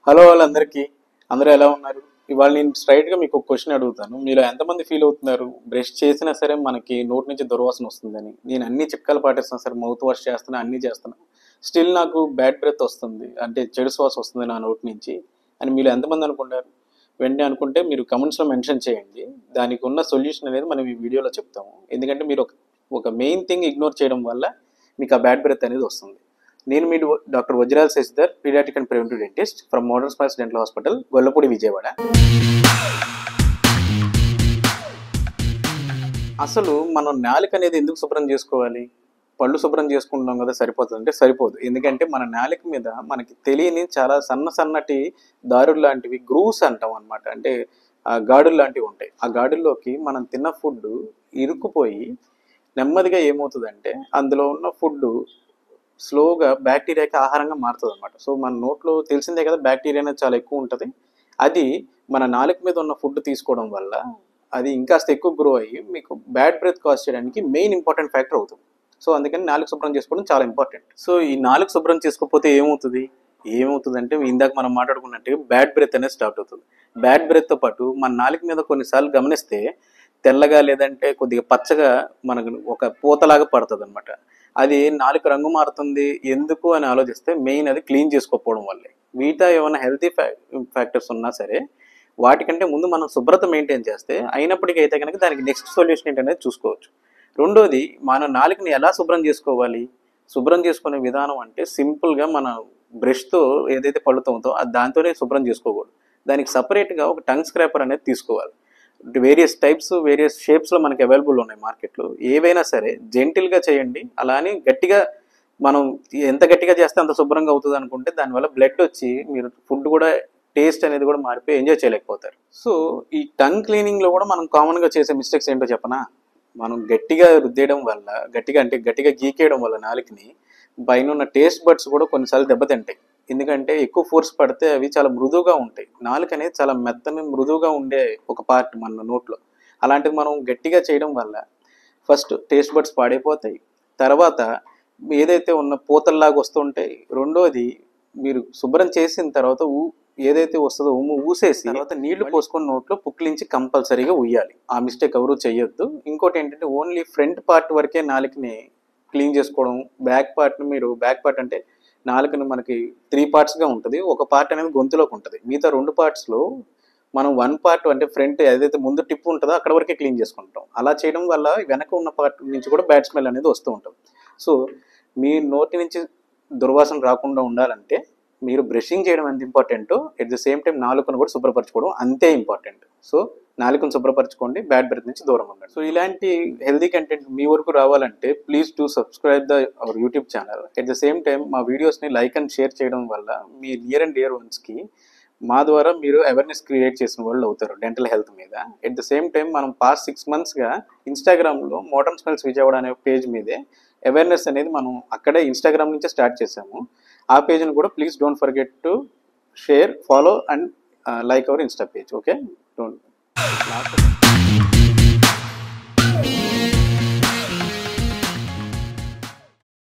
Hello వాళ్ళందరికీ, అందరూ ఎలా ఉన్నారు? ఇవాళ నేను స్ట్రైట్గా మీకు ఒక క్వశ్చన్ అడుగుతాను. మీరు ఎంతమంది ఫీల్ అవుతున్నారు బ్రష్ చేసినా సరే మనకి నోటి నుంచి దుర్వాసన వస్తుందని? నేను అన్ని చిట్కాలు పాటిస్తున్నా సరే, మౌత్ వాష్ చేస్తున్నా, అన్నీ చేస్తున్నా, స్టిల్ నాకు బ్యాడ్ బ్రెత్ వస్తుంది, అంటే చెడు శ్వాస వస్తుంది నా నోటి నుంచి అని మీరు ఎంతమంది అనుకుంటారు? వెంటనే అనుకుంటే మీరు కమెంట్స్లో మెన్షన్ చేయండి. దానికి ఉన్న సొల్యూషన్ అనేది మనం ఈ వీడియోలో చెప్తాము. ఎందుకంటే మీరు ఒక మెయిన్ థింగ్ ఇగ్నోర్ చేయడం వల్ల మీకు ఆ బ్యాడ్ బ్రెత్ అనేది వస్తుంది. నేను మీ doctor Vajral Shashidhar, pediatric and preventive dentist from modern smiles dental hospital, Gollapudi, Vijayawada. అసలు మనం నాలుక అనేది ఎందుకు శుభ్రం చేసుకోవాలి? పళ్ళు శుభ్రం చేసుకుంటున్నాం కదా సరిపోతుంది అంటే సరిపోదు. ఎందుకంటే మన నాలుక మీద మనకి తెలియని చాలా సన్నటి దారులు లాంటివి, గ్రూవ్స్ అంటాం అనమాట. అంటే గాడులు లాంటివి ఉంటాయి. ఆ గాడుల్లోకి మనం తిన్న ఫుడ్ ఇరుక్కుపోయి నెమ్మదిగా ఏమవుతుందంటే అందులో ఉన్న ఫుడ్ స్లోగా బ్యాక్టీరియాకి ఆహారంగా మారుతుంది అనమాట. సో మన నోట్లో తెలిసిందే కదా, బ్యాక్టీరియా అనేది చాలా ఎక్కువ ఉంటుంది. అది మన నాలుక మీద ఉన్న ఫుడ్ తీసుకోవడం వల్ల అది ఇంకాస్త ఎక్కువ గ్రో అయ్యి మీకు బ్యాడ్ బ్రెత్ కాజ్ చేయడానికి మెయిన్ ఇంపార్టెంట్ ఫ్యాక్టర్ అవుతుంది. సో అందుకని నాలుగు శుభ్రం చేసుకోవడం చాలా ఇంపార్టెంట్. సో ఈ నాలుగు శుభ్రం చేసుకోకపోతే ఏమవుతుందంటే ఇందాక మనం మాట్లాడుకున్నట్టు బ్యాడ్ బ్రెత్ అనేది స్టార్ట్ అవుతుంది. బ్యాడ్ బ్రెత్తో పాటు మన నాలుక మీద కొన్నిసార్లు గమనిస్తే తెల్లగా లేదంటే కొద్దిగా పచ్చగా మనకు ఒక పూతలాగా పడుతుంది అనమాట. అది నాలుక రంగు మారుతుంది ఎందుకు అని ఆలోచిస్తే మెయిన్ అది క్లీన్ చేసుకోకపోవడం వల్లే. మిగతా ఏమైనా హెల్తీ ఫ్యాక్టర్స్ ఉన్నా సరే వాటికంటే ముందు మనం శుభ్రత మెయింటైన్ చేస్తే అయినప్పటికీ అయితే కనుక దానికి నెక్స్ట్ సొల్యూషన్ ఏంటనేది చూసుకోవచ్చు. రెండోది, మన నాలుకని ఎలా శుభ్రం చేసుకోవాలి? శుభ్రం చేసుకునే విధానం అంటే సింపుల్గా మన బ్రష్తో ఏదైతే పళ్ళుతో ఉందో అది దాంతోనే శుభ్రం చేసుకోకూడదు. దానికి సపరేట్గా ఒక టంగ్ స్క్రాపర్ అనేది తీసుకోవాలి. వేరియస్ టైప్స్, వేరియస్ షేప్స్లో మనకి అవైలబుల్ ఉన్నాయి మార్కెట్లో. ఏవైనా సరే జెంటిల్గా చేయండి. అలా అని గట్టిగా మనం ఎంత గట్టిగా చేస్తే అంత శుభ్రంగా అవుతుంది అనుకుంటే దానివల్ల బ్లడ్ వచ్చి మీరు ఫుడ్ కూడా టేస్ట్ అనేది కూడా మారిపోయి ఎంజాయ్ చేయలేకపోతారు. సో ఈ టంగ్ క్లీనింగ్లో కూడా మనం కామన్గా చేసే మిస్టేక్స్ ఏంటో చెప్పనా? మనం గట్టిగా రుద్దేయడం వల్ల, గట్టిగా గీకేయడం వల్ల నాలుకని పైన ఉన్న టేస్ట్ బడ్స్ కూడా కొన్నిసార్లు దెబ్బతింటాయి. ఎందుకంటే ఎక్కువ ఫోర్స్ పడితే అవి చాలా మృదువుగా ఉంటాయి. నాలుక అనేది చాలా మెత్తని మృదువుగా ఉండే ఒక పార్ట్ మన నోట్లో. అలాంటిది మనం గట్టిగా చేయడం వల్ల ఫస్ట్ టేస్ట్ బడ్స్ పాడైపోతాయి. తర్వాత ఏదైతే ఉన్న పూతల్లాగా వస్తుంటాయి. రెండోది, మీరు శుభ్రం చేసిన తర్వాత ఏదైతే వస్తుందో ఊసేసి తర్వాత నీళ్లు పోసుకొని నోట్లో పుక్కిలించి కంపల్సరీగా ఉయ్యాలి. ఆ మిస్టేక్ ఎవరు చేయొద్దు. ఇంకోటి ఏంటంటే ఓన్లీ ఫ్రంట్ పార్ట్ వరకే నాలుకని క్లీన్ చేసుకోవడం. బ్యాక్ పార్ట్ అంటే నాలుకని మనకి 3 పార్ట్స్గా ఉంటుంది. ఒక పార్ట్ అనేది గొంతులోకి ఉంటుంది. మిగతా 2 పార్ట్స్లో మనం 1 పార్ట్ అంటే ఫ్రంట్ ఏదైతే ముందు టిప్ ఉంటుందో అక్కడ వరకే క్లీన్ చేసుకుంటాం. అలా చేయడం వల్ల వెనక ఉన్న పార్ట్ నుంచి కూడా బ్యాడ్ స్మెల్ అనేది వస్తూ ఉంటుంది. సో మీ నోటి నుంచి దుర్వాసన రాకుండా ఉండాలంటే మీరు బ్రషింగ్ చేయడం ఎంత ఇంపార్టెంటో ఎట్ ద సేమ్ టైం నాలుకను కూడా శుభ్రపరచుకోవడం అంతే ఇంపార్టెంట్. సో నాలుకను శుభ్రపరచుకోండి, బ్యాడ్ బ్రెత్ నుంచి దూరం ఉండండి. సో ఇలాంటి హెల్దీ కంటెంట్ మీ వరకు రావాలంటే please to subscribe our YouTube channel. At the same time మా వీడియోస్ని లైక్ అండ్ షేర్ చేయడం వల్ల మీ నియర్ అండ్ డియర్ వన్స్కి మా ద్వారా మీరు అవేర్నెస్ క్రియేట్ చేసిన వాళ్ళు అవుతారు డెంటల్ హెల్త్ మీద. ఎట్ ద సేమ్ టైం మనం పాస్ట్ 6 monthsగా ఇన్స్టాగ్రామ్లో మోడర్న్ స్మైల్స్ విజయవాడ అనే పేజ్ మీదే అవేర్నెస్ అనేది మనం అక్కడే ఇన్స్టాగ్రామ్ నుంచే స్టార్ట్ చేసాము. ఆ పేజ్ని కూడా please don't forget to share, follow and like our Insta page. Okay, don't